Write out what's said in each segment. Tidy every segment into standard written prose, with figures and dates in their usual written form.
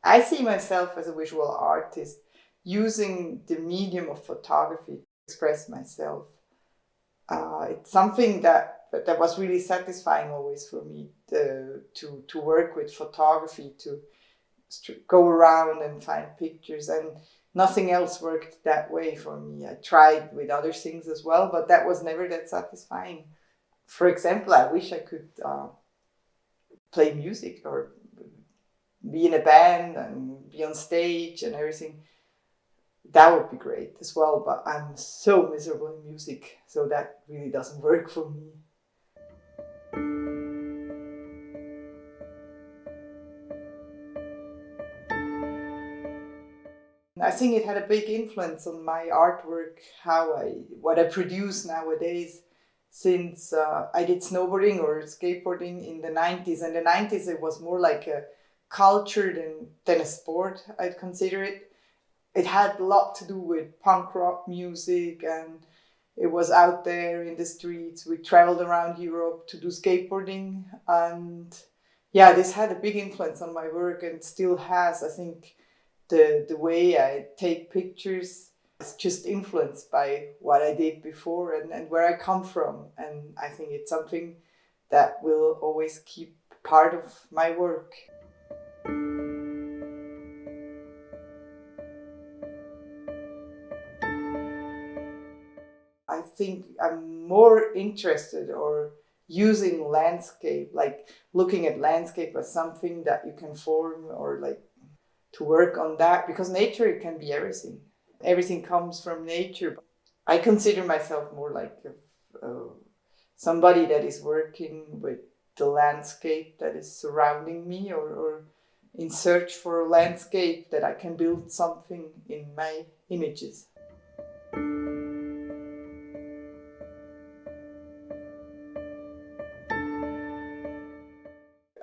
I see myself as a visual artist using the medium of photography to express myself. It's something that was really satisfying always for me to work with photography, to go around and find pictures, and nothing else worked that way for me. I tried with other things as well, but that was never that satisfying. For example, I wish I could play music or be in a band and be on stage and everything. That would be great as well, but I'm so miserable in music, so that really doesn't work for me. I think it had a big influence on my artwork, what I produce nowadays, since I did snowboarding or skateboarding in the 90s. And the 90s, it was more like a culture than a sport, I'd consider it. It had a lot to do with punk rock music, and it was out there in the streets. We traveled around Europe to do skateboarding, and yeah, this had a big influence on my work and still has. I think the way I take pictures is just influenced by what I did before and where I come from. And I think it's something that will always keep part of my work. I think I'm more interested or using landscape, like looking at landscape as something that you can form or like to work on that, because nature, it can be everything. Everything comes from nature. I consider myself more like somebody that is working with the landscape that is surrounding me, or in search for a landscape that I can build something in my images.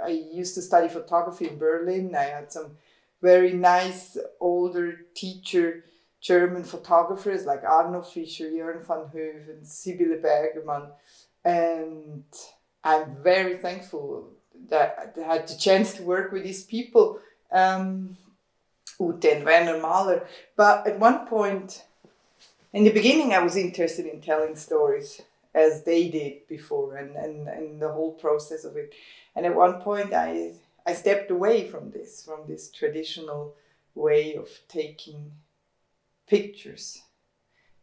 I used to study photography in Berlin. I had some very nice older teacher German photographers like Arno Fischer, Jörn van Heuven, Sibylle Bergermann. And I'm very thankful that I had the chance to work with these people, Ute and Werner Mahler. But at one point, in the beginning, I was interested in telling stories as they did before, and the whole process of it. And at one point, I stepped away from this traditional way of taking pictures.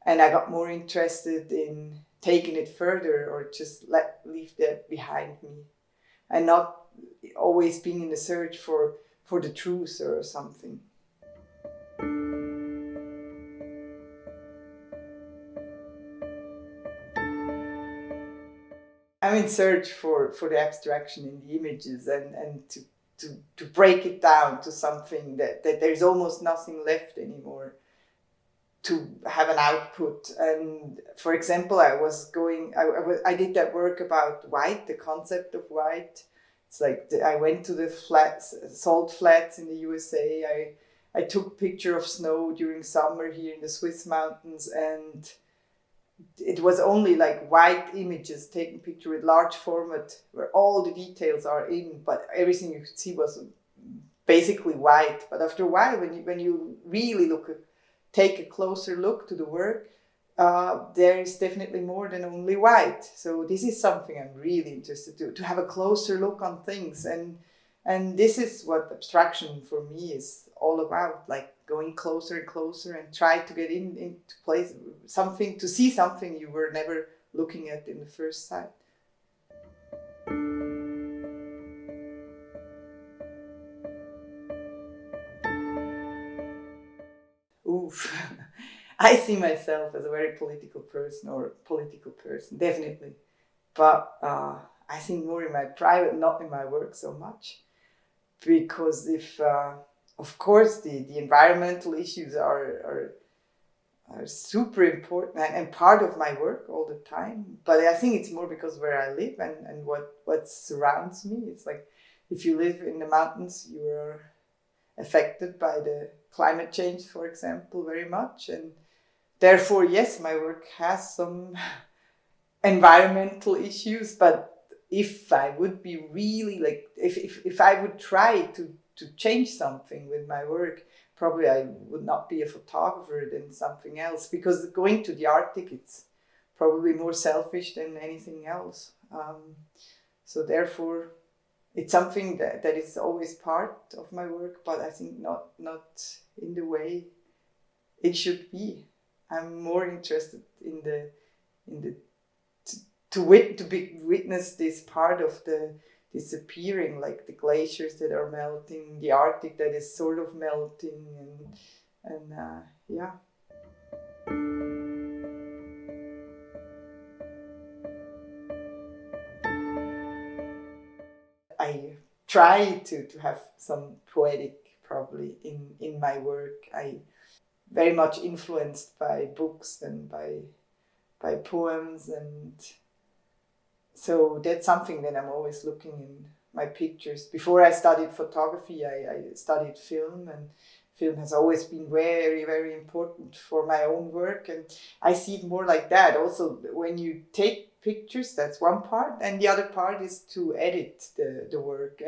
And I got more interested in taking it further, or just leave that behind me, and not always being in the search for the truth or something. I'm in search for the abstraction in the images, and to break it down to something that there's almost nothing left anymore, to have an output. And for example, I did that work about white, the concept of white. It's like I went to the salt flats in the USA. I took a picture of snow during summer here in the Swiss mountains, and it was only like white images, taken picture with large format where all the details are in, but everything you could see was basically white. But after a while, when you really take a closer look to the work, there is definitely more than only white. So this is something I'm really interested to have a closer look on things. And this is what abstraction for me is all about, like going closer and closer and try to get into place, to see something you were never looking at in the first sight. Oof. I see myself as a very political person, definitely. But I think more in my private, not in my work so much. Because of course, the environmental issues are super important and part of my work all the time. But I think it's more because where I live and what surrounds me. It's like if you live in the mountains, you are affected by the climate change, for example, very much. And therefore, yes, my work has some environmental issues. But if I would be really if I would try to to change something with my work, probably I would not be a photographer than something else, because going to the Arctic, it's probably more selfish than anything else. So therefore, it's something that is always part of my work, but I think not in the way it should be. I'm more interested in the to witness this part of the disappearing, like the glaciers that are melting, the Arctic that is sort of melting, and yeah. I try to have some poetic probably in my work. I very much influenced by books and by poems, and so that's something that I'm always looking in my pictures. Before I studied photography, I studied film, and film has always been very, very important for my own work, and I see it more like that. Also, when you take pictures, that's one part, and the other part is to edit the work,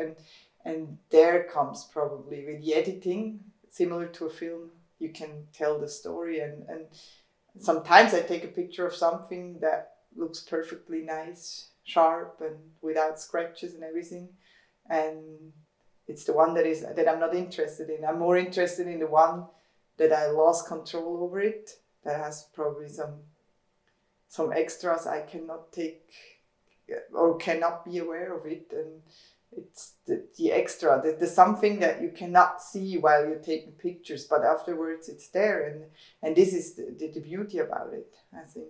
and there comes probably with the editing, similar to a film, you can tell the story, and sometimes I take a picture of something that looks perfectly nice, sharp, and without scratches and everything, and it's the one that I'm not interested in. I'm more interested in the one that I lost control over it, that has probably some extras I cannot take or cannot be aware of it, and it's the extra, the something that you cannot see while you're taking pictures, but afterwards it's there, and this is the beauty about it, I think.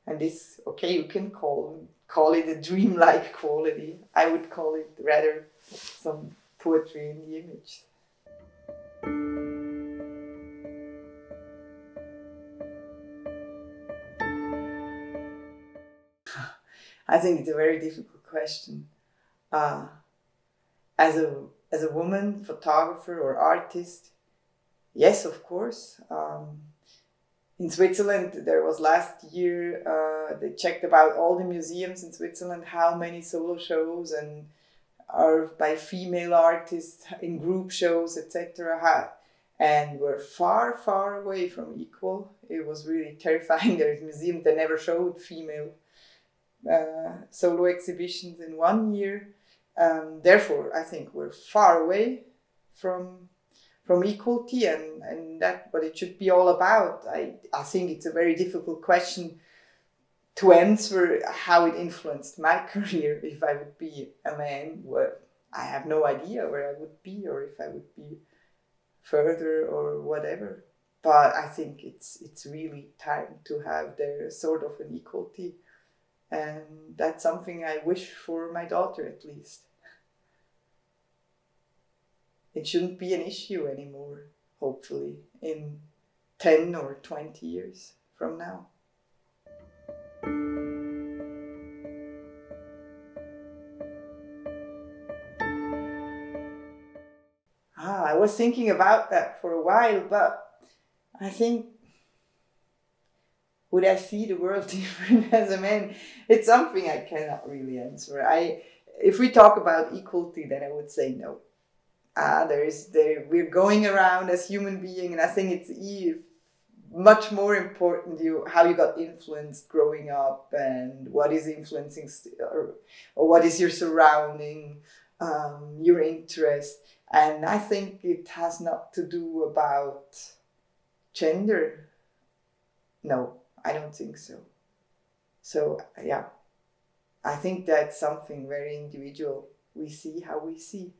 And this, okay, you can call it a dreamlike quality. I would call it rather some poetry in the image. I think it's a very difficult question. As a woman, photographer or artist, yes, of course. In Switzerland, there was last year, they checked about all the museums in Switzerland, how many solo shows and are by female artists in group shows, etc. And we're far, far away from equal. It was really terrifying. There's museums that never showed female solo exhibitions in 1 year. Therefore, I think we're far away from equality, and that what it should be all about. I think it's a very difficult question to answer how it influenced my career. If I would be a man, well, I have no idea where I would be, or if I would be further or whatever. But I think it's really time to have there sort of an equality, and that's something I wish for my daughter at least. It shouldn't be an issue anymore, hopefully, in 10 or 20 years from now. I was thinking about that for a while, but I think, would I see the world different as a man? It's something I cannot really answer. If we talk about equality, then I would say no. We're going around as human beings, and I think it's much more important how you got influenced growing up, and what is influencing or what is your surrounding, your interest. And I think it has not to do about gender. No, I don't think so. So yeah, I think that's something very individual. We see how we see.